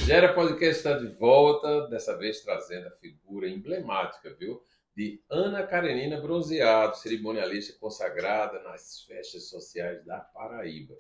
Gera Podcast está de volta, dessa vez trazendo a figura emblemática, viu? De Ana Karenina Bronzeado, cerimonialista consagrada nas festas sociais da Paraíba.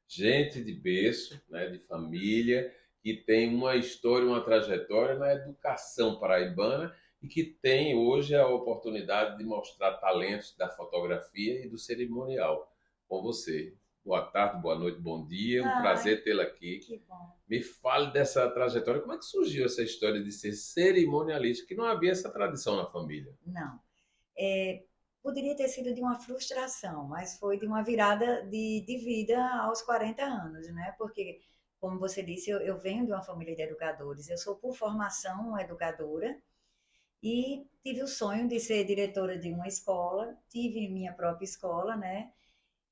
Gente de berço, né, de família, que tem uma história, uma trajetória na educação paraibana e que tem hoje a oportunidade de mostrar talentos da fotografia e do cerimonial. Com você. Boa tarde, boa noite, bom dia. Um Ai, prazer tê-la aqui. que bom. Me fale dessa trajetória. Como é que surgiu essa história de ser cerimonialista? Que não havia essa tradição na família. Não. É, poderia ter sido de uma frustração, mas foi de uma virada de vida aos 40 anos, né? Porque, como você disse, eu venho de uma família de educadores. Eu sou, por formação, educadora e tive o sonho de ser diretora de uma escola. Tive minha própria escola, né?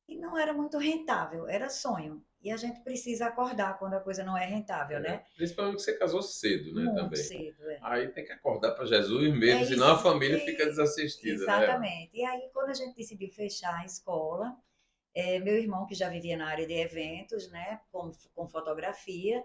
E não era muito rentável, era sonho. E a gente precisa acordar quando a coisa não é rentável, É, né? principalmente que você casou cedo, né, Muito também. cedo, é. Aí tem que acordar para Jesus É mesmo, senão a isso, família fica desassistida, né, Ana? exatamente. E aí, quando a gente decidiu fechar a escola, meu irmão, que já vivia na área de eventos, né, com fotografia,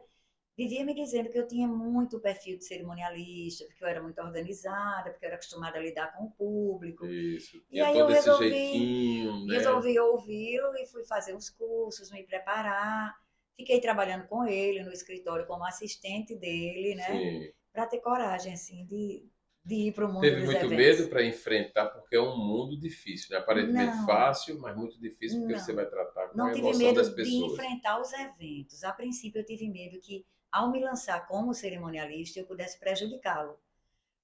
vivia me dizendo que eu tinha muito perfil de cerimonialista, porque eu era muito organizada, porque eu era acostumada a lidar com o público. Isso. E Tinha aí eu todo esse resolvi, jeitinho, né? resolvi ouvi-lo e fui fazer os cursos, me preparar. Fiquei trabalhando com ele no escritório como assistente dele, né, Sim. para ter coragem, assim, de ir para o mundo Teve dos muito medo eventos. para enfrentar, porque é um mundo difícil, né? Aparentemente Não, fácil, mas muito difícil, porque você não. vai tratar com Não a tive emoção das medo de pessoas. enfrentar os eventos. A princípio, eu tive medo que, ao me lançar como cerimonialista, eu pudesse prejudicá-lo,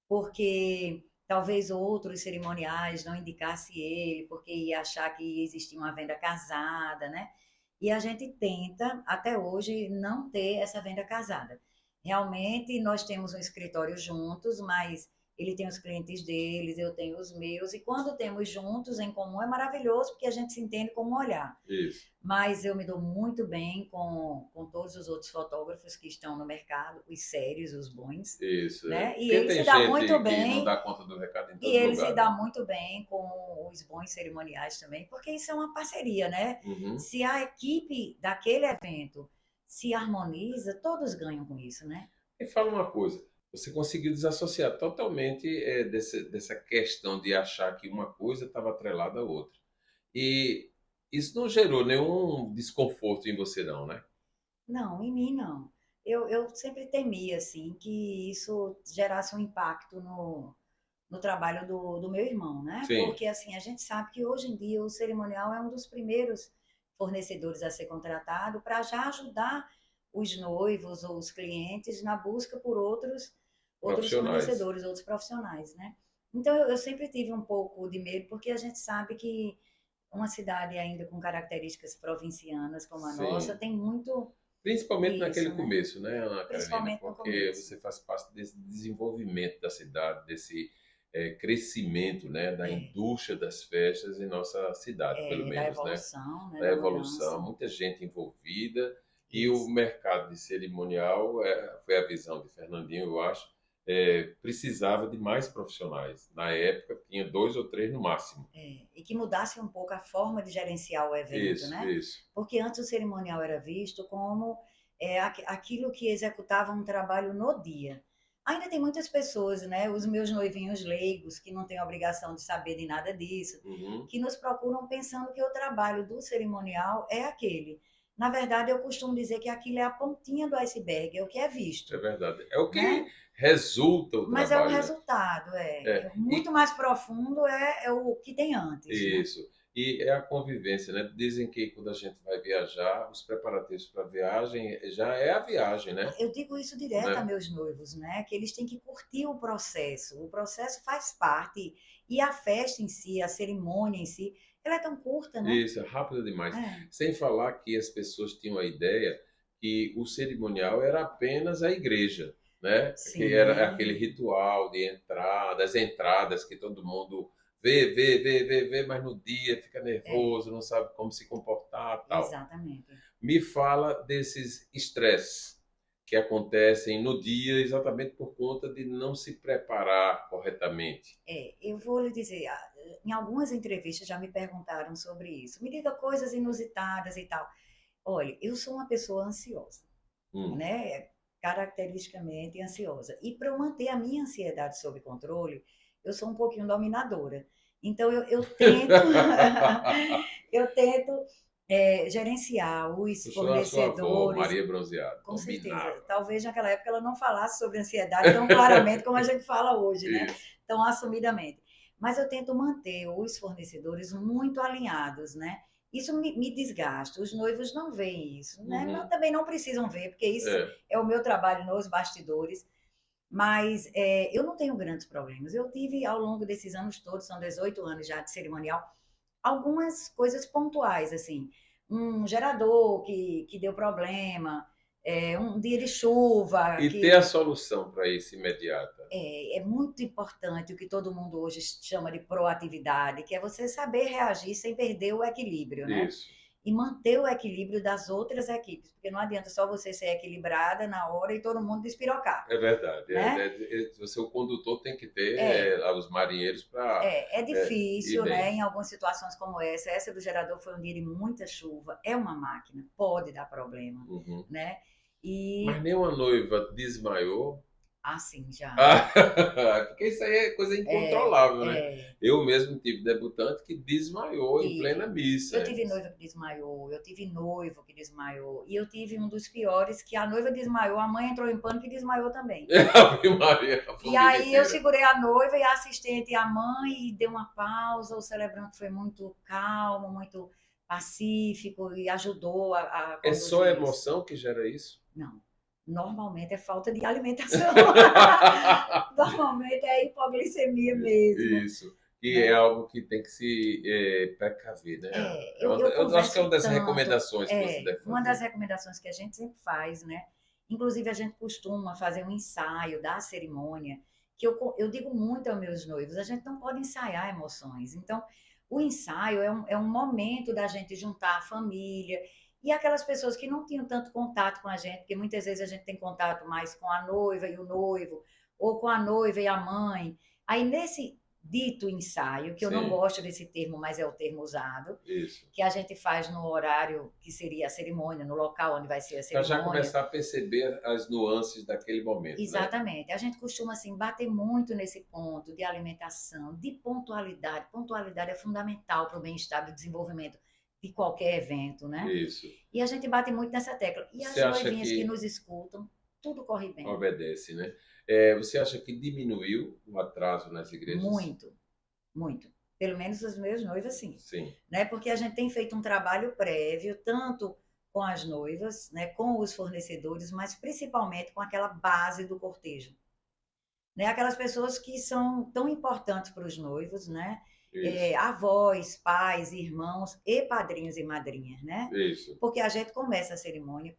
porque talvez outros cerimoniais não indicassem ele, porque ia achar que existia uma venda casada, né? E a gente tenta, até hoje, não ter essa venda casada. Realmente, nós temos um escritório juntos, mas ele tem os clientes deles, eu tenho os meus, e quando temos juntos em comum é maravilhoso, porque a gente se entende com um olhar. Isso, Mas eu me dou muito bem com todos os outros fotógrafos que estão no mercado, os sérios, os bons, isso. É. né? E Porque ele tem se dá muito gente que não bem, dá conta do recado em e todo ele se lugar, dá né? muito bem com os bons cerimoniais também, porque isso é uma parceria, né? Uhum. Se a equipe daquele evento se harmoniza, todos ganham com isso, né? E fala uma coisa, você conseguiu desassociar totalmente dessa questão de achar que uma coisa estava atrelada à outra. E isso não gerou nenhum desconforto em você, não, né? Não, em mim não. Eu sempre temia, assim, que isso gerasse um impacto no trabalho do meu irmão, né? Sim, Porque assim, a gente sabe que hoje em dia o cerimonial é um dos primeiros fornecedores a ser contratado para já ajudar os noivos ou os clientes na busca por outros profissionais. fornecedores, outros profissionais, né? Então eu sempre tive um pouco de medo, porque a gente sabe que uma cidade ainda com características provincianas como a nossa Sim. tem muito Principalmente naquele disso, né? começo, né, Ana Carolina? Principalmente no Porque começo. você faz parte desse desenvolvimento da cidade, desse crescimento, né, da É, indústria das festas em nossa cidade, pelo da menos, né? evolução, né, Da da evolução, mudança. muita gente envolvida e o Isso. mercado de cerimonial, foi a visão de Fernandinho, eu acho, precisava de mais profissionais. Na época tinha dois ou três no máximo. E que mudasse um pouco a forma de gerenciar o evento, Isso, né? isso. Porque antes o cerimonial era visto como aquilo que executava um trabalho no dia. Ainda tem muitas pessoas, né? Os meus noivinhos leigos, que não têm obrigação de saber de nada disso, Uhum. que nos procuram pensando que o trabalho do cerimonial é aquele. Na verdade, eu costumo dizer que aquilo é a pontinha do iceberg, é o que é É visto, verdade. É o que né? resulta o Mas é o trabalho, né? resultado, É, muito e mais profundo é o que tem antes, né? isso. E é a convivência, né? Dizem que quando a gente vai viajar, os preparativos para a viagem já é a viagem, né? Eu digo isso direto a Né? meus noivos, né? Que eles têm que curtir o processo. O processo faz parte. E a festa em si, a cerimônia em si, ela é tão curta, né? Isso, é rápido demais. É, Sem falar que as pessoas tinham a ideia que o cerimonial era apenas a igreja, né? Que era aquele sim, ritual de entrada, as entradas que todo mundo vê, mas no dia fica é, nervoso, não sabe como se comportar, tal. exatamente. Me fala desses estresses que acontecem no dia exatamente por conta de não se preparar corretamente. Eu vou lhe dizer, em algumas entrevistas já me perguntaram sobre isso. Me diga coisas inusitadas e tal. Olha, eu sou uma pessoa ansiosa, Hum. né? Caracteristicamente ansiosa. E para eu manter a minha ansiedade sob controle, eu sou um pouquinho dominadora. Então eu tento, eu tento gerenciar os Puxou a sua avó, fornecedores, Maria Bronzeada, com certeza. dominava. Talvez naquela época ela não falasse sobre ansiedade tão claramente como a gente fala hoje, né? Isso. Tão assumidamente. Mas eu tento manter os fornecedores muito alinhados, né? Isso me desgasta. Os noivos não veem isso, né? Uhum. Também não precisam ver, porque isso É. é o meu trabalho nos bastidores. Mas eu não tenho grandes problemas. Eu tive, ao longo desses anos todos, são 18 anos já de cerimonial, algumas coisas pontuais, assim. Um gerador que deu problema, um dia de chuva, E ter a que solução para isso imediata. é muito importante o que todo mundo hoje chama de proatividade, que é você saber reagir sem perder o equilíbrio, né? Isso. E manter o equilíbrio das outras equipes, porque não adianta só você ser equilibrada na hora e todo mundo despirocar, É verdade. né? Você, o condutor tem que ter É, os marinheiros para é ir difícil, né? bem. Em algumas situações como essa. Essa do gerador foi um dia de muita chuva. É uma máquina, pode dar problema, Uhum. né? Mas E nenhuma noiva desmaiou. assim já. Ah, porque isso aí é coisa incontrolável, né? É, Eu mesmo tive debutante que desmaiou em plena tive. missa. Eu tive noiva que desmaiou, eu tive noivo que desmaiou, e eu tive um dos piores que a noiva desmaiou, a mãe entrou em pânico e desmaiou também. Ave Maria, a E família aí eu inteira. segurei a noiva e a assistente e a mãe e dei uma pausa. O celebrante foi muito calmo, muito pacífico e ajudou a É só a conduzir isso. emoção que gera isso? Não, normalmente é falta de alimentação. Normalmente é hipoglicemia mesmo, Isso. E é né? algo que tem que se precaver, né? Eu Eu acho que é uma converso das tanto. recomendações que você deve Uma das fazer. recomendações que a gente sempre faz, né? Inclusive, a gente costuma fazer um ensaio da cerimônia, que eu digo muito aos meus noivos, a gente não pode ensaiar emoções. Então, o ensaio é um momento da gente juntar a família e aquelas pessoas que não tinham tanto contato com a gente, porque muitas vezes a gente tem contato mais com a noiva e o noivo, ou com a noiva e a mãe. Aí, nesse dito ensaio, que eu não Sim, gosto desse termo, mas é o termo usado, isso. que a gente faz no horário que seria a cerimônia, no local onde vai ser a Para já cerimônia. começar a perceber as nuances daquele momento, né? Exatamente. A gente costuma assim bater muito nesse ponto de alimentação, de pontualidade. Pontualidade é fundamental para o bem-estar e desenvolvimento de qualquer evento, né? Isso. E a gente bate muito nessa tecla. E Você as acha noivinhas que que nos escutam, tudo corre bem. obedece, né? Você acha que diminuiu o atraso nas igrejas? Muito, muito. Pelo menos os meus noivos, sim. Sim, Né? Porque a gente tem feito um trabalho prévio, tanto com as noivas, né, com os fornecedores, mas principalmente com aquela base do cortejo. Né? Aquelas pessoas que são tão importantes para os noivos, né? isso, Avós, pais, irmãos e padrinhos e madrinhas, né? isso. Porque a gente começa a cerimônia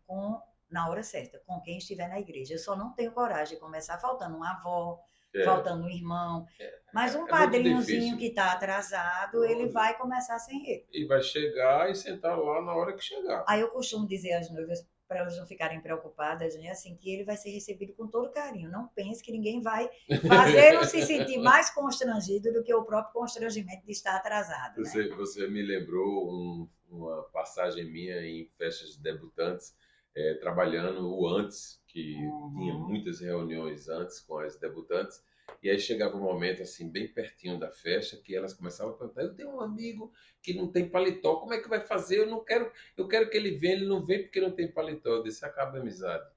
na hora certa, com quem estiver na igreja. Eu só não tenho coragem de começar faltando uma avó, É, faltando um irmão, mas um é muito padrinhozinho que difícil. está atrasado, ele vai começar sem ele. E vai chegar e sentar lá na hora que chegar. Aí eu costumo dizer às noivas, para elas não ficarem preocupadas, né? Assim, que ele vai ser recebido com todo carinho. Não pense que ninguém vai fazê-lo se sentir mais constrangido do que o próprio constrangimento de estar atrasado, né? Você me lembrou uma passagem minha em festas de debutantes, trabalhando o antes, que tinha Uhum. muitas reuniões antes com as debutantes, e aí chegava um momento assim, bem pertinho da festa, que elas começavam a perguntar: eu tenho um amigo que não tem paletó, como é que vai fazer? Eu quero que ele venha, ele não vem porque não tem paletó. Eu disse: acaba a amizade.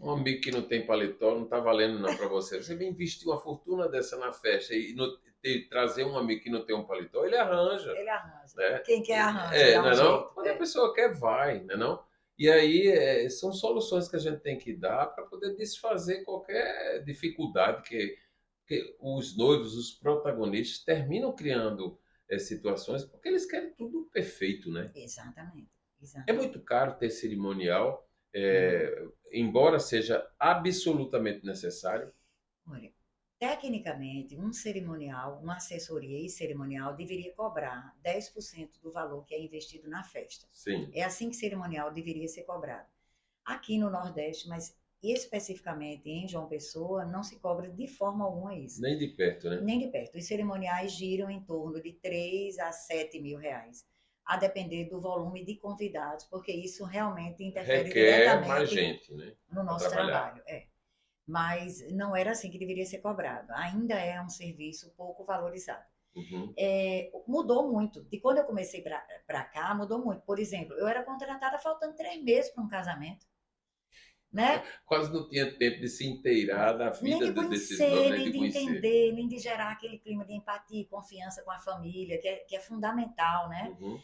Um amigo que não tem paletó não está valendo não para você. Você vem investir uma fortuna dessa na festa e trazer um amigo que não tem um paletó, ele arranja, Ele arranja. né? Quem quer arranja, dá Não um é não? jeito. Quando a pessoa quer, vai, não é não? E aí são soluções que a gente tem que dar para poder desfazer qualquer dificuldade que os noivos, os protagonistas, terminam criando situações porque eles querem tudo perfeito, né? Exatamente, É exatamente. muito caro ter cerimonial, Não. embora seja absolutamente necessário. Olha, tecnicamente, um cerimonial, uma assessoria e cerimonial deveria cobrar 10% do valor que é investido na festa. Sim, É assim que cerimonial deveria ser cobrado. Aqui no Nordeste, mas E especificamente em João Pessoa, não se cobra de forma alguma isso. Nem de perto, né? Nem de perto. Os cerimoniais giram em torno de 3 a 7 mil reais, a depender do volume de convidados, porque isso realmente interfere Requer mais diretamente gente, né? no Para nosso trabalhar. trabalho. É. Mas não era assim que deveria ser cobrado. Ainda é um serviço pouco valorizado. Uhum. Mudou muito. De quando eu comecei para cá, mudou muito. Por exemplo, eu era contratada faltando 3 meses para um casamento, né? Quase não tinha tempo de se inteirar da Nem vida de desses noivos, conhecer, nem nem de de conhecer. entender, nem de gerar aquele clima de empatia e confiança com a família, que é fundamental, né? Uhum.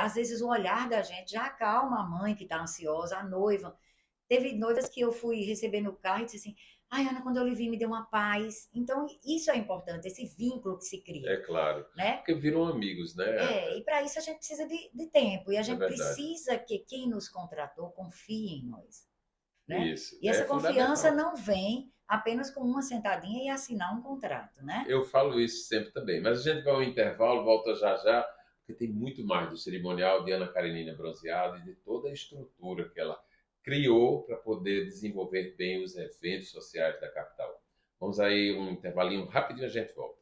Às vezes o olhar da gente já acalma a mãe que está ansiosa, a noiva. Teve noivas que eu fui receber no carro e disse assim: ai, Ana, quando eu lhe vi, me deu uma paz. Então, isso é importante, esse vínculo que se É cria, claro. né? Porque viram amigos, né? E para isso a gente precisa de tempo, e a É gente verdade. precisa que quem nos contratou confie em nós, né? Isso. E É essa confiança fundamental. não vem apenas com uma sentadinha e assinar um contrato, né? Eu falo isso sempre também. Mas a gente vai ao intervalo, volta já já, porque tem muito mais do cerimonial de Ana Karenina Bronzeado e de toda a estrutura que ela criou para poder desenvolver bem os eventos sociais da capital. Vamos aí um intervalinho rapidinho, a gente volta.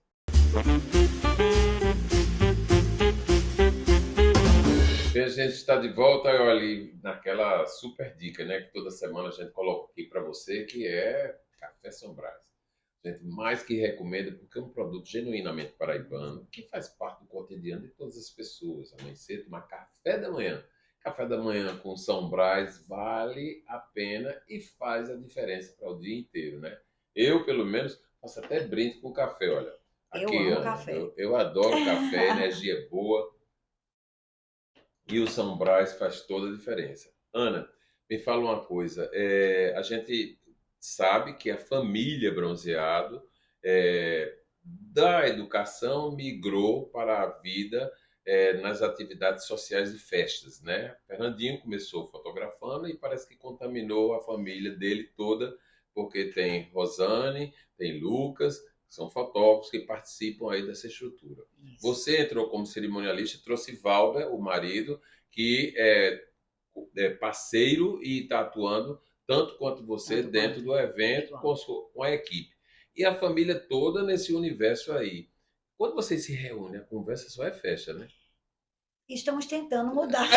Bem, a gente está de volta ali naquela super dica, né, que toda semana a gente coloca aqui para você, que é Café São Brás. A gente mais que recomenda porque é um produto genuinamente paraibano que faz parte do cotidiano de todas as pessoas. Amanhecer, tomar café da manhã. Café da manhã com São Brás vale a pena e faz a diferença para o dia inteiro, né? Eu, pelo menos, faço até brinde com café, olha. Eu Aqui, amo Ana, café. eu adoro café, energia boa. E o São Brás faz toda a diferença. Ana, me fala uma coisa. A gente sabe que a família Bronzeado da educação migrou para a vida nas atividades sociais e festas, né? Fernandinho começou fotografando e parece que contaminou a família dele toda, porque tem Rosane, tem Lucas, que são fotógrafos que participam aí dessa estrutura. Isso. Você entrou como cerimonialista, trouxe Valber, o marido, que é parceiro e está atuando tanto quanto você Tanto dentro quanto. do evento Igual. com a equipe. E a família toda nesse universo aí. Quando vocês se reúnem, a conversa só é festa, né? Estamos tentando mudar.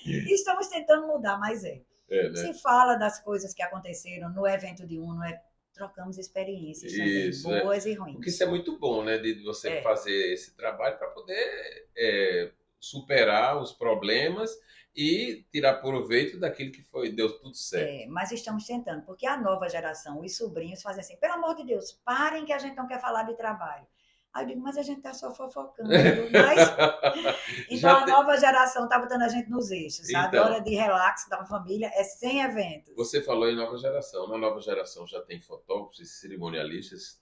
Estamos tentando mudar, mas é. É, Se né? fala das coisas que aconteceram no evento de um, trocamos experiências também, Isso, né? boas e Porque isso é ruins. muito bom, né? De você É, fazer esse trabalho para poder superar os problemas e tirar proveito daquilo que foi, deu tudo certo. mas estamos tentando, porque a nova geração, os sobrinhos fazem assim, pelo amor de Deus, parem que a gente não quer falar de trabalho. Aí eu digo, mas a gente está só fofocando. Mas, então Já a te... nova geração está botando a gente nos eixos, sabe? Hora Então, de relax da família é sem eventos. você falou em nova geração. Na nova geração já tem fotógrafos e cerimonialistas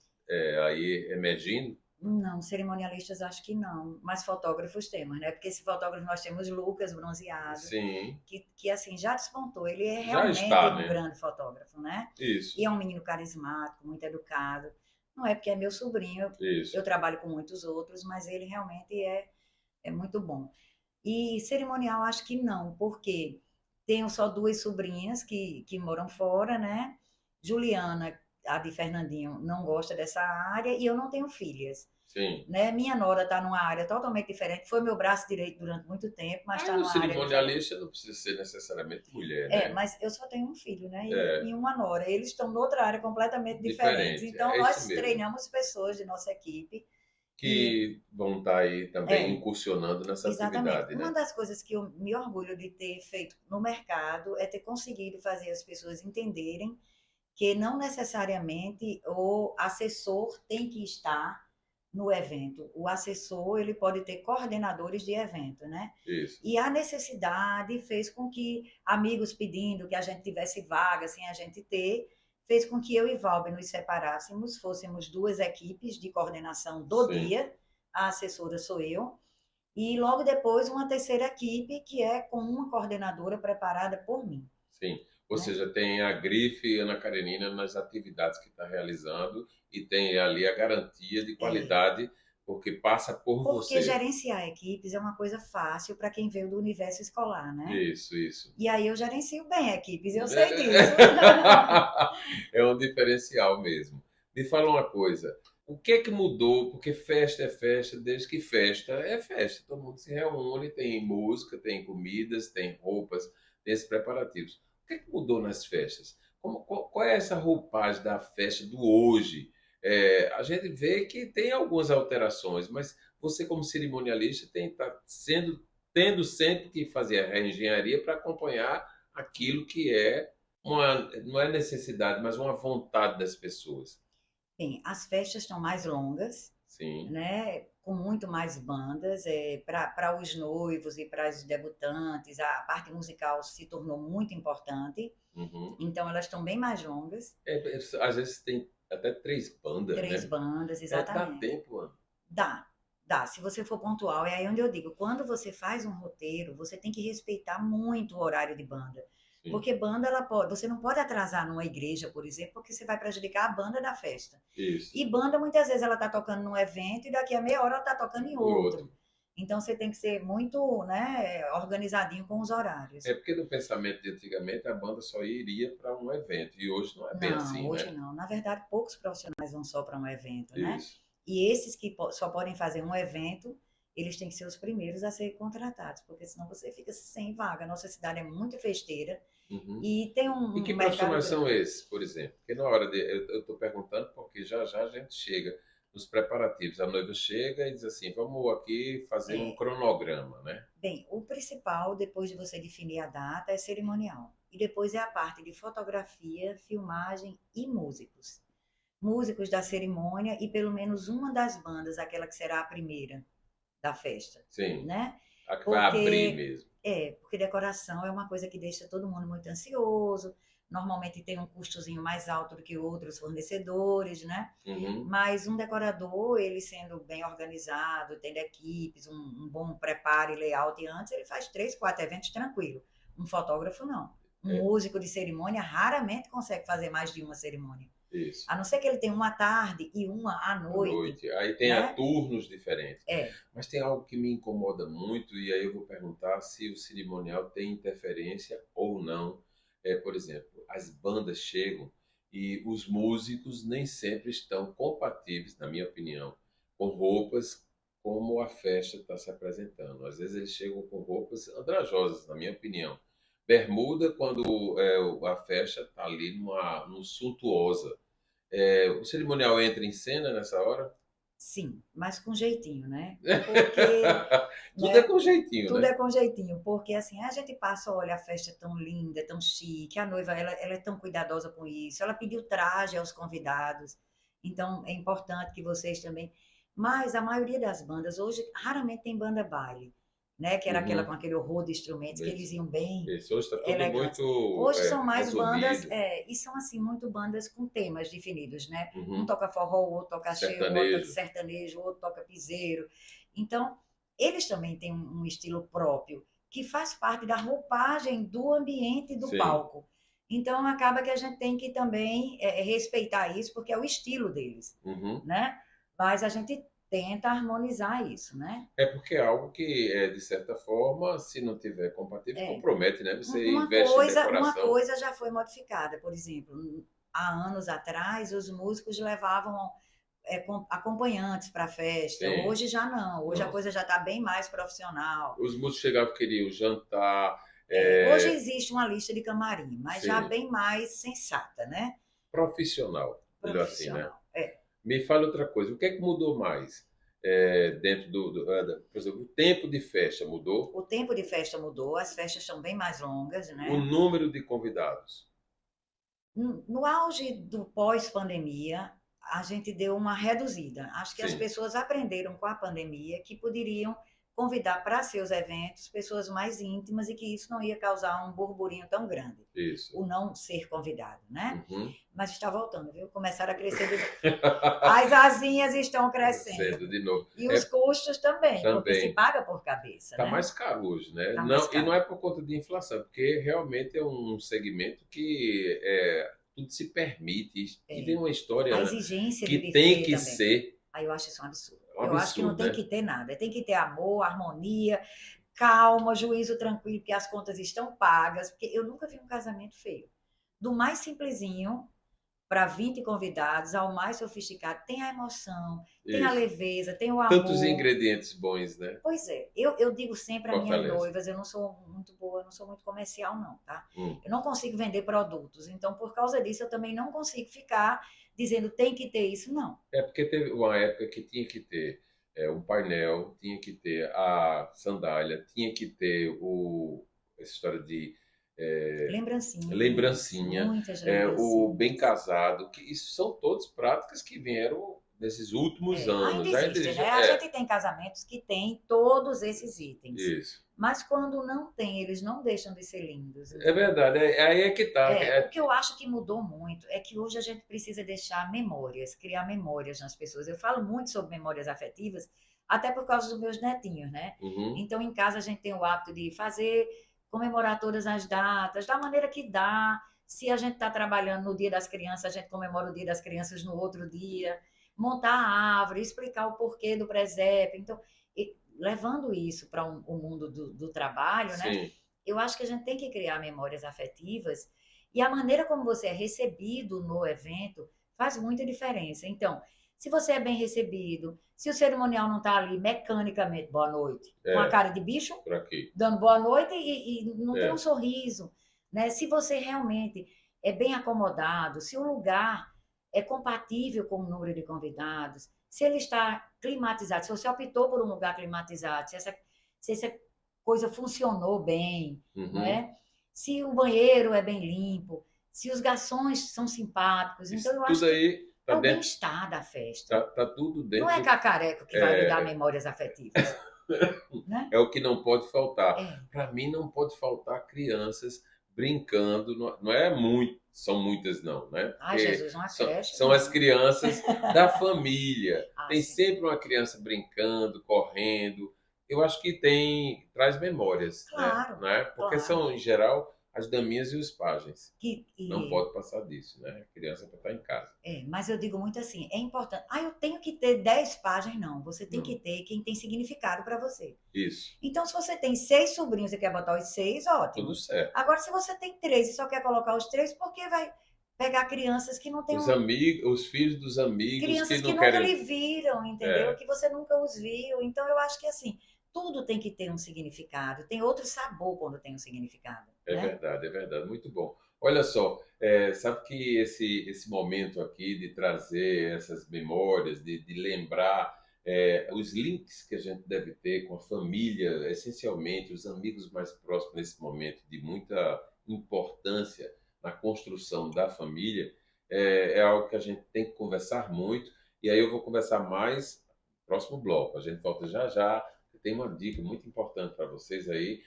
aí emergindo? Não, cerimonialistas acho que não, mas fotógrafos temos, né? Porque esse fotógrafo nós temos Lucas Bronzeado, Sim, que assim já despontou. Ele é já realmente está, um né? grande fotógrafo, né? E Isso, é um menino carismático, muito educado. Não é porque é meu sobrinho, isso. eu trabalho com muitos outros, mas ele realmente é muito bom. E cerimonial acho que não, porque tenho só duas sobrinhas que moram fora, né? Juliana, a de Fernandinho, não gosta dessa área e eu não tenho filhas. Sim. Né? Minha nora está numa área totalmente diferente, foi meu braço direito durante muito tempo, mas Aí está o numa área diferente. cerimonialista não precisa ser necessariamente mulher, né? Mas eu só tenho um filho, né? E É, uma nora. Eles estão noutra área completamente diferente. diferente. Então, É isso nós mesmo. treinamos pessoas de nossa equipe e Que vão estar aí também é, incursionando nessa exatamente. atividade, Uma né? das coisas que eu me orgulho de ter feito no mercado é ter conseguido fazer as pessoas entenderem que não necessariamente o assessor tem que estar no evento. O assessor, ele pode ter coordenadores de evento, né? Isso. E a necessidade fez com que amigos pedindo que a gente tivesse vaga sem a gente ter, fez com que eu e Valber nos separássemos, fôssemos duas equipes de coordenação do Sim, dia, a assessora sou eu, e logo depois uma terceira equipe que é com uma coordenadora preparada por mim, sim. Ou né? seja, tem a grife Ana Karenina nas atividades que está realizando e tem ali a garantia de É, qualidade, porque passa por Porque você. gerenciar equipes é uma coisa fácil para quem veio do universo escolar, né? Isso, isso. E aí eu gerencio bem equipes, eu sei disso. É um diferencial mesmo. Me fala uma coisa, o que é que mudou? Porque festa é festa, desde que festa é festa. Todo mundo se reúne, tem música, tem comidas, tem roupas, tem esses preparativos. O que é que mudou nas festas? Qual é essa roupagem da festa do hoje? A gente vê que tem algumas alterações, mas você, como cerimonialista, tendo sempre que fazer a reengenharia para acompanhar aquilo que é não é necessidade, mas uma vontade das pessoas. Bem, as festas estão mais longas, Sim. né? Com muito mais bandas, para os noivos e para os debutantes, a parte musical se tornou muito importante, Uhum. então elas estão bem mais longas, Às vezes tem até 3 bandas, 3 né? bandas, Dá exatamente. tempo, mano. Dá, dá, se você for pontual. É aí onde eu digo, quando você faz um roteiro, você tem que respeitar muito o horário de banda. Sim. Porque banda, ela pode, você não pode atrasar numa igreja, por exemplo, porque você vai prejudicar a banda da festa. Isso. E banda, muitas vezes, ela está tocando num evento e daqui a meia hora ela está tocando em E outro. outro. Então, você tem que ser muito, né, organizadinho com os É horários. porque no pensamento de antigamente a banda só iria para um evento. E hoje não é bem Não, assim, hoje né? não. Na verdade, poucos profissionais vão só para um evento, né? Isso. E esses que só podem fazer um evento, eles têm que ser os primeiros a serem contratados, porque senão você fica sem vaga. Nossa cidade é muito festeira Uhum. e tem E um que mercado profissionais são grande. esses, por exemplo? Porque na hora de. Eu estou perguntando porque já já a gente chega nos preparativos. A noiva chega e diz assim: vamos aqui fazer um É, cronograma, né? bem, o principal, depois de você definir a data, é cerimonial. E depois é a parte de fotografia, filmagem e músicos. Músicos da cerimônia e pelo menos uma das bandas, aquela que será a primeira da festa, Sim, né? a que vai abrir Porque mesmo. porque decoração é uma coisa que deixa todo mundo muito ansioso. Normalmente tem um custozinho mais alto do que outros fornecedores, né? Uhum. Mas um decorador, ele sendo bem organizado, tendo equipes, um bom preparo e layout antes, ele faz 3, 4 eventos tranquilo. Um fotógrafo não. Um É, músico de cerimônia raramente consegue fazer mais de uma cerimônia. isso. A não ser que ele tenha uma à tarde e uma à À noite, noite. Aí tem a né? turnos diferentes. É, Mas tem algo que me incomoda muito, e aí eu vou perguntar se o cerimonial tem interferência ou não. Por exemplo, as bandas chegam e os músicos nem sempre estão compatíveis, na minha opinião, com roupas como a festa está se apresentando. Às vezes eles chegam com roupas andrajosas, na minha opinião. Bermuda quando a festa está ali num suntuosa. O cerimonial entra em cena nessa hora? sim, mas com jeitinho, né? Porque, Tudo é né, com jeitinho, tudo é né? com jeitinho, porque assim, a gente passa, olha, a festa é tão linda, é tão chique, a noiva, ela é tão cuidadosa com isso, ela pediu traje aos convidados, então é importante que vocês também. Mas a maioria das bandas, hoje, raramente tem banda baile, né? Que era aquela com Uhum. aquele horror de instrumentos, que eles Isso. iam bem Isso. Hoje está tudo elegantes. muito Hoje são mais bandas, resumido. e são assim, muito bandas com temas definidos, né? Um Uhum. toca forró, o outro toca axé, o outro toca Sertanejo. sertanejo, o outro toca piseiro. Então, eles também têm um estilo próprio, que faz parte da roupagem do ambiente do Sim. palco. Então, acaba que a gente tem que também respeitar isso, porque é o estilo deles, Uhum. né? Mas a gente tenta harmonizar isso, né? É porque é algo que, de certa forma, se não tiver compatível, É, compromete, né? Você uma investe em coisa, uma decoração. coisa já foi modificada, por exemplo, há anos atrás os músicos levavam acompanhantes para a festa. Sim. Hoje já não, hoje a Não. coisa já está bem mais profissional. Os músicos chegavam, queriam jantar. Hoje existe uma lista de camarim, mas já Sim. bem mais sensata, né? Profissional. Melhor assim, né? Profissional. É. Me fale outra coisa. O que é que mudou mais? Dentro por exemplo, o tempo de festa mudou? O tempo de festa mudou, as festas estão bem mais longas, O né? número de convidados? No auge do pós-pandemia, a gente deu uma reduzida. Acho que as Sim. pessoas aprenderam com a pandemia que poderiam convidar para seus eventos pessoas mais íntimas e que isso não ia causar um burburinho tão grande, Isso. o não ser convidado, né? Uhum. Mas está voltando, viu? Começaram a crescer de novo. As asinhas estão Cedo crescendo. de novo. E os custos também, porque se Também. paga por cabeça, Está né? mais caro hoje, né? Está mais Não, e não caro. é por conta de inflação, porque realmente é um segmento que tudo se permite e tem É. uma A história exigência de que tem buffet que também. ser Aí eu acho isso um absurdo. um Eu acho que não absurdo, tem né? que ter nada. Tem que ter amor, harmonia, calma, juízo tranquilo, porque as contas estão pagas. Porque eu nunca vi um casamento feio. Do mais simplesinho para 20 convidados, ao mais sofisticado, tem a emoção, tem a Isso. leveza, tem o Tantos amor. ingredientes bons, né? Pois é, eu digo sempre às minhas Fortalece. noivas, eu não sou muito boa, eu não sou muito comercial, não, tá? Hum. Eu não consigo vender produtos, então por causa disso eu também não consigo ficar dizendo tem que ter isso, não. É porque teve uma época que tinha que ter um painel, tinha que ter a sandália, tinha que ter essa história de Lembrancinhas, lembrancinha, muitas o bem lembrancinhas. casado, que isso são todas práticas que vieram nesses últimos Ainda anos. existe, né? A gente tem casamentos que tem todos esses itens, isso. mas quando não tem, eles não deixam de ser lindos, É viu? verdade, aí é que tá. O que eu acho que mudou muito é que hoje a gente precisa deixar memórias, criar memórias nas pessoas. Eu falo muito sobre memórias afetivas, até por causa dos meus netinhos, né? Uhum, Então, em casa, a gente tem o hábito de fazer, comemorar todas as datas, da maneira que dá. Se a gente está trabalhando no Dia das Crianças, a gente comemora o Dia das Crianças no outro dia. Montar a árvore, explicar o porquê do presépio. Então, levando isso para o mundo do trabalho, né? sim. Eu acho que a gente tem que criar memórias afetivas e a maneira como você é recebido no evento faz muita diferença. Então, se você é bem recebido, se o cerimonial não está ali mecanicamente, boa noite, com a É, cara de bicho, por aqui. dando boa noite e não tem um É, sorriso, né? Se você realmente é bem acomodado, se o lugar é compatível com o número de convidados, se ele está climatizado, se você optou por um lugar climatizado, se essa coisa funcionou bem, não uhum. é? Se o banheiro é bem limpo, se os garçons são simpáticos. Então, Isso eu tudo acho que aí tá é o dentro, bem-estar da festa. tá tudo Não é dentro. cacareco que vai lhe dar É, memórias afetivas, né? é o que não pode faltar. É. Para mim, não pode faltar crianças brincando. Não, não é muito, são muitas não, né? Ai, Porque Jesus, uma são, creche, são as não. crianças da família. Ah, Tem sim. sempre uma criança brincando, correndo. Eu acho que traz memórias, né? Claro, Não é? Porque claro. são, em geral, as daminhas e os pajens. Que, Não e, pode passar disso, né? A criança para estar em casa. mas eu digo muito assim, é importante. Ah, eu tenho que ter 10 páginas, não. Você tem que Hum, ter quem tem significado para você. isso, Então, se você tem 6 sobrinhos e quer botar os 6, tudo ótimo. certo. Agora, se você tem 3 e só quer colocar os 3, por que vai pegar crianças que não têm Os um, amigos, os filhos dos amigos que crianças que não nunca querem. lhe viram, entendeu? É, Que você nunca os viu. Então, eu acho que assim, tudo tem que ter um significado. Tem outro sabor quando tem um significado, né? é verdade, muito bom. Olha só, sabe que esse momento aqui de trazer essas memórias, de lembrar os links que a gente deve ter com a família, essencialmente os amigos mais próximos nesse momento de muita importância na construção da família, é algo que a gente tem que conversar muito. E aí eu vou conversar mais no próximo bloco. A gente volta já já. Tem uma dica muito importante para vocês aí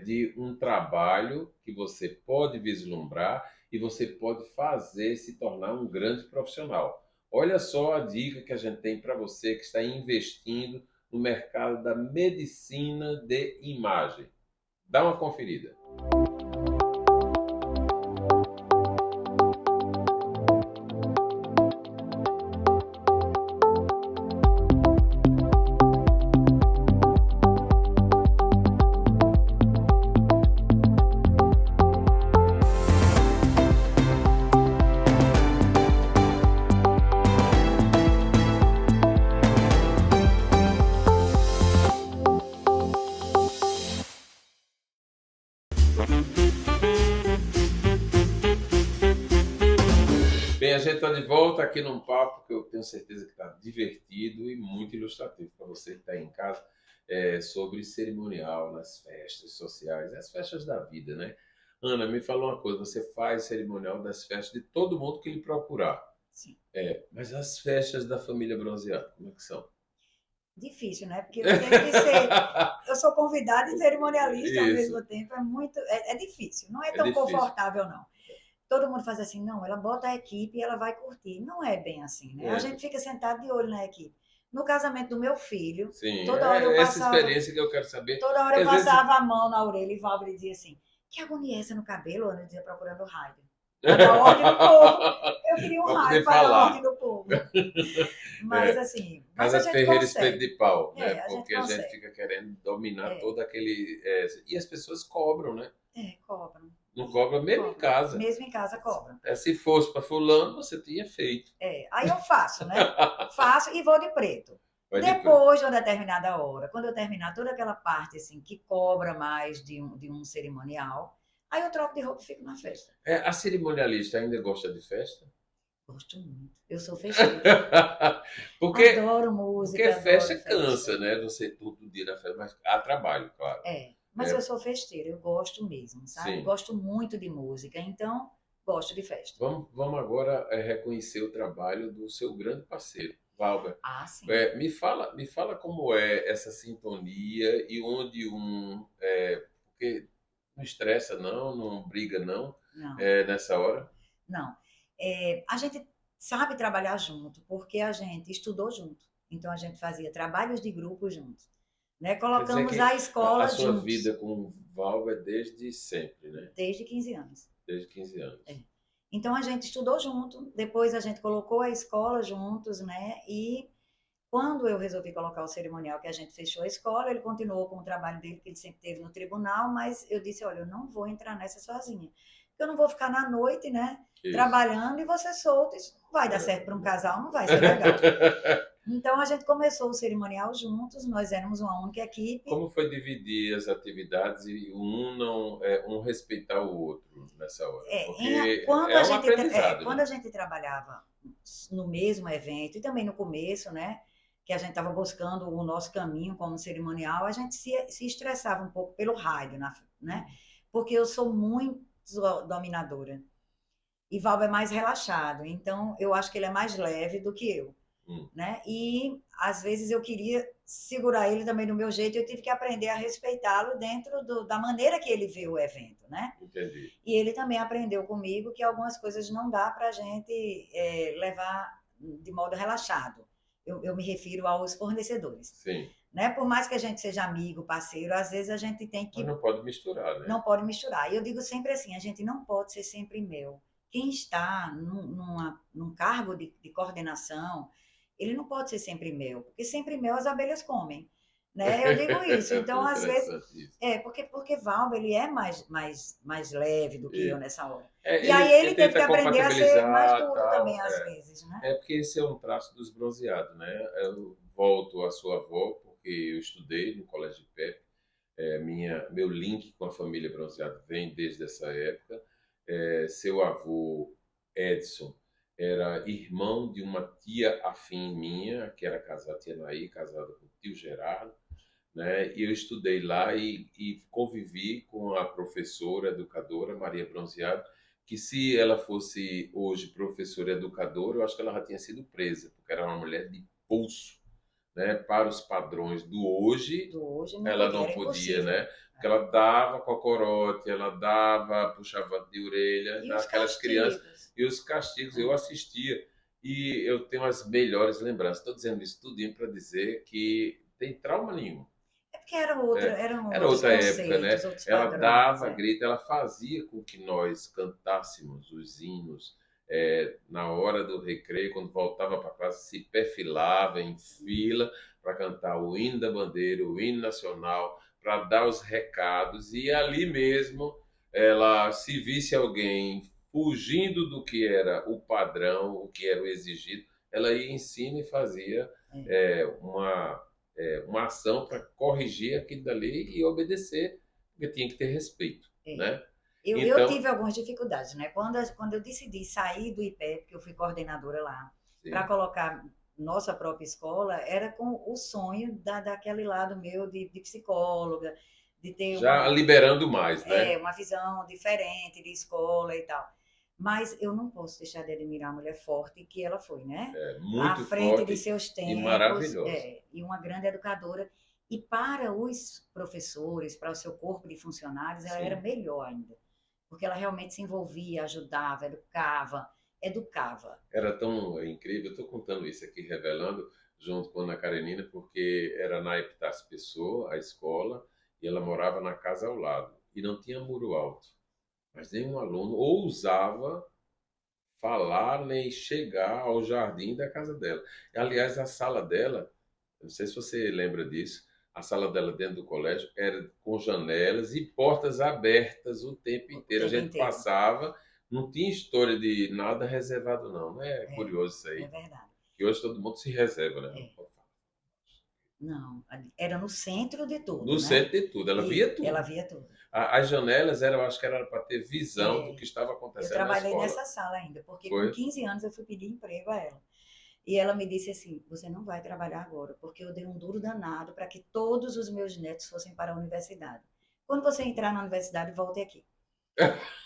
de um trabalho que você pode vislumbrar e você pode fazer se tornar um grande profissional. Olha só a dica que a gente tem para você que está investindo no mercado da medicina de imagem. Dá uma conferida. Bem, a gente está de volta aqui num papo que eu tenho certeza que está divertido e muito ilustrativo para você que está aí em casa, sobre cerimonial nas festas sociais, as festas da vida, né? Ana, me fala uma coisa, você faz cerimonial das festas de todo mundo que lhe procurar. Sim. Mas as festas da família bronzeada, como é que são? Difícil, né? Porque eu tenho que ser. Eu sou convidada e cerimonialista ao Isso, mesmo tempo. É difícil. Não é é tão difícil. confortável, não. Todo mundo faz assim, não, ela bota a equipe e ela vai curtir. Não é bem assim, né? A É, gente fica sentado de olho na equipe. No casamento do meu filho, sim, toda hora eu é essa passava, experiência que eu quero saber, toda hora porque eu às vezes passava a mão na orelha e Valber dizia assim, que agonia é essa no cabelo? Eu dizia procurando o raio. para dar ordem no povo. Eu queria um Para raio poder para dar falar. ordem no povo. Mas É, assim, mas a Casa de gente ferreiro, espeto de consegue. pau, né? A gente Porque a gente consegue. fica querendo dominar É, todo aquele. E as pessoas cobram, né? cobram. Não cobra mesmo em Cobram. casa. Mesmo em casa cobram. Se fosse para fulano, você tinha feito. Aí eu faço, né? Faço e vou de preto. Vai depois. Depois de uma determinada hora, quando eu terminar toda aquela parte assim que cobra mais de um cerimonial, aí eu troco de roupa e fico na festa. A cerimonialista ainda gosta de festa? Gosto muito. Eu sou festeira. porque, Adoro porque música, adoro festa festa. cansa, né? Você todo dia na festa, mas há trabalho, claro. Mas eu sou festeira, eu gosto mesmo, sabe? Sim. Gosto muito de música, então gosto de festa. Vamos agora reconhecer o trabalho do seu grande parceiro, Valber. Ah, sim. Me fala como é essa sintonia e onde porque não estressa não, não briga não, Não, nessa hora. não. A gente sabe trabalhar junto, porque a gente estudou junto. Então a gente fazia trabalhos de grupo juntos, né? Quer dizer Colocamos que a a escola sua juntos, vida com o Valber é desde sempre, né? desde 15 anos. Desde 15 É. anos. Então a gente estudou junto, depois a gente colocou a escola juntos, né? E quando eu resolvi colocar o cerimonial, que a gente fechou a escola, ele continuou com o trabalho dele, que ele sempre teve no tribunal, mas eu disse, olha, eu não vou entrar nessa sozinha. Eu não vou ficar na noite, né, Isso. trabalhando e você solto, isso não vai dar certo para um casal, não vai ser legal. Então a gente começou o cerimonial juntos, nós éramos uma única equipe. Como foi dividir as atividades e um respeitar o outro nessa hora? Porque é um aprendizado, Quando né? a gente trabalhava no mesmo evento e também no começo, né, que a gente estava buscando o nosso caminho como cerimonial, a gente se estressava um pouco pelo rádio, né? Porque eu sou muito dominadora e Valber é mais relaxado, então eu acho que ele é mais leve do que eu, Hum, né? E às vezes eu queria segurar ele também do meu jeito, eu tive que aprender a respeitá-lo dentro da maneira que ele vê o evento, né? entendi. E ele também aprendeu comigo que algumas coisas não dá para a gente levar de modo relaxado. Eu me refiro aos fornecedores. Sim. Né? Por mais que a gente seja amigo, parceiro, às vezes a gente tem Mas que. não pode misturar, né? Não pode misturar. E eu digo sempre assim: a gente não pode ser sempre meu. Quem está num cargo de coordenação, ele não pode ser sempre meu, porque sempre meu as abelhas comem. Né? Eu digo isso. Então, às vezes, Interessante isso. porque Valber, ele é mais leve do que eu E, nessa hora. é, E aí ele ele teve que tenta aprender a ser mais compatibilizar duro também, tal. às vezes, né? Porque esse é um traço dos bronzeados, né? Eu volto à sua avó, porque eu estudei no Colégio de Pé. Meu link com a família bronzeada vem desde essa época. Seu avô, Edson, era irmão de uma tia afim minha, que era casada, tia Naí, casada com o tio Gerardo, né? E eu estudei lá e convivi com a professora educadora Maria Bronzeado, que se ela fosse hoje professora educadora, eu acho que ela já tinha sido presa, porque era uma mulher de pulso, né? Para os padrões do hoje, Do hoje não ela podia, não era podia, impossível. né? Porque ela dava cocorote, ela dava, puxava de orelha E os naquelas crianças castigos? e os castigos. Eu assistia e eu tenho as melhores lembranças. Estou dizendo isso tudinho para dizer que tem trauma nenhum. É porque eram Era outros outra época, né? conceitos, outros Ela padrões. dava grito, ela fazia com que nós cantássemos os hinos na hora do recreio, quando voltava para casa, se perfilava em fila para cantar o hino da bandeira, o hino nacional, para dar os recados, e ali mesmo ela, se visse alguém fugindo do que era o padrão, o que era o exigido, ela ia em cima e fazia É, uma ação para corrigir aquilo dali e obedecer, porque tinha que ter respeito, é. né? Eu Então, tive algumas dificuldades, né? Quando eu decidi sair do IPE, porque eu fui coordenadora lá, para sim, colocar nossa própria escola, era com o sonho daquele lado meu de psicóloga, de ter já liberando mais, né? uma visão diferente de escola e tal. Mas eu não posso deixar de admirar a mulher forte que ela foi, né? À Muito frente de forte seus e tempos, maravilhosa. e uma grande educadora. E para os professores, para o seu corpo de funcionários, ela era Sim. melhor ainda, porque ela realmente se envolvia, ajudava, educava. Era tão incrível. Eu estou contando isso aqui, revelando, junto com a Ana Karenina, porque era na Epitácio Pessoa, a escola, e ela morava na casa ao lado. E não tinha muro alto. Mas nenhum aluno ousava falar nem chegar ao jardim da casa dela. Aliás, a sala dela, eu não sei se você lembra disso, a sala dela dentro do colégio era com janelas e portas abertas o tempo O inteiro. A tempo gente inteiro. passava, não tinha história de nada reservado, não. Não é É, curioso isso é aí? verdade. Que hoje todo mundo se reserva, né? Não É. pode falar. Não, era no centro de No tudo, né? centro de tudo, ela E via ela tudo. via tudo. As janelas, eu acho que era para ter visão do É, que estava eu acontecendo na trabalhei escola. nessa sala ainda, porque com Foi? 15 anos eu fui pedir emprego a ela. E ela me disse assim: você não vai trabalhar agora, porque eu dei um duro danado para que todos os meus netos fossem para a universidade. Quando você entrar na universidade, volte aqui.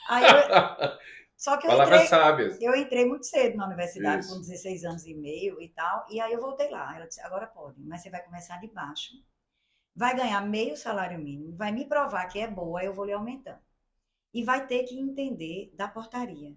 Aí eu, só que Palavras sábias. eu entrei muito cedo na universidade, com Isso. 16 anos e meio e tal, e aí eu voltei lá. Ela disse: agora pode, mas você vai começar de baixo, vai ganhar meio salário mínimo, vai me provar que é boa, eu vou lhe aumentando. E vai ter que entender da portaria,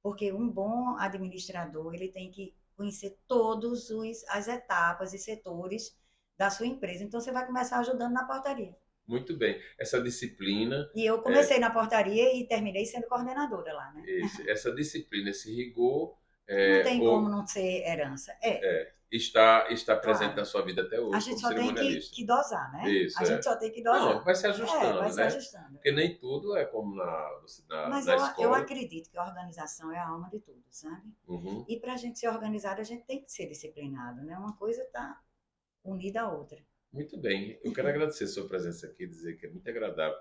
porque um bom administrador, ele tem que conhecer todas as etapas e setores da sua empresa. Então, você vai começar ajudando na portaria. Muito bem. Essa disciplina, E eu comecei na portaria e terminei sendo coordenadora lá, né? essa disciplina, esse rigor, Não é, tem como o- não ser herança. É, está presente na claro. sua vida até A hoje gente como só tem cerimonialista. que dosar, né? Isso, A gente é. só tem que Não, dosar. vai se É, vai ajustando, se né? ajustando. Porque nem tudo é como Mas na eu escola. acredito que a organização é a alma de tudo, sabe? Uhum. E para a gente ser organizado, a gente tem que ser disciplinado, né? Uma coisa está unida à outra. Muito bem. Eu quero agradecer a sua presença aqui, dizer que é muito agradável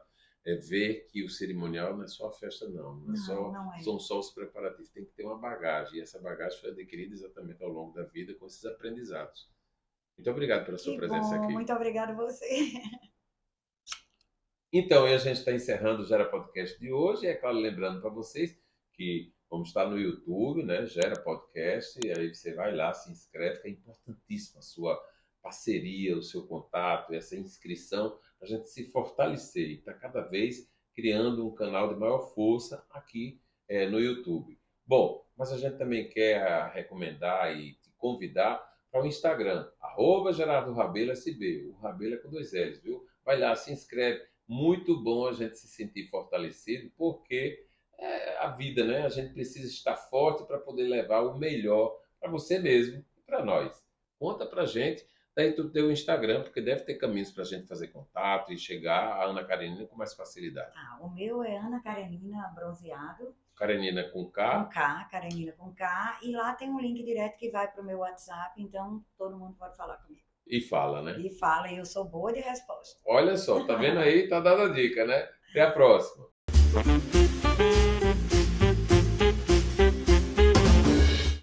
ver que o cerimonial não é só a festa, não. Não é Não, só, não é. são só os preparativos. Tem que ter uma bagagem. E essa bagagem foi adquirida exatamente ao longo da vida com esses aprendizados. Muito obrigado pela sua Que presença bom, aqui. muito obrigada a você. Então, e a gente está encerrando o Gera Podcast de hoje. É claro, lembrando para vocês que vamos estar no YouTube, né? Gera Podcast. E aí você vai lá, se inscreve, que é importantíssima a sua parceria, o seu contato, essa inscrição, para a gente se fortalecer e está cada vez criando um canal de maior força aqui no YouTube. Bom, mas a gente também quer recomendar e te convidar para o Instagram, Gerardo Rabelo SB. O Rabelo é com 2 L's, viu? Vai lá, se inscreve. Muito bom a gente se sentir fortalecido, porque é a vida, né? A gente precisa estar forte para poder levar o melhor para você mesmo e para nós. Conta para gente, daí tu tem o Instagram, porque deve ter caminhos para a gente fazer contato e chegar a Ana Karenina com mais facilidade. Ah, o meu é Ana Karenina Bronzeado, Karenina com com K K, Karenina com K, e lá tem um link direto que vai para o meu WhatsApp, então todo mundo pode falar comigo. e fala, né? E fala, e eu sou boa de resposta. Olha só, tá vendo aí? Tá dada a dica, né? Até a próxima.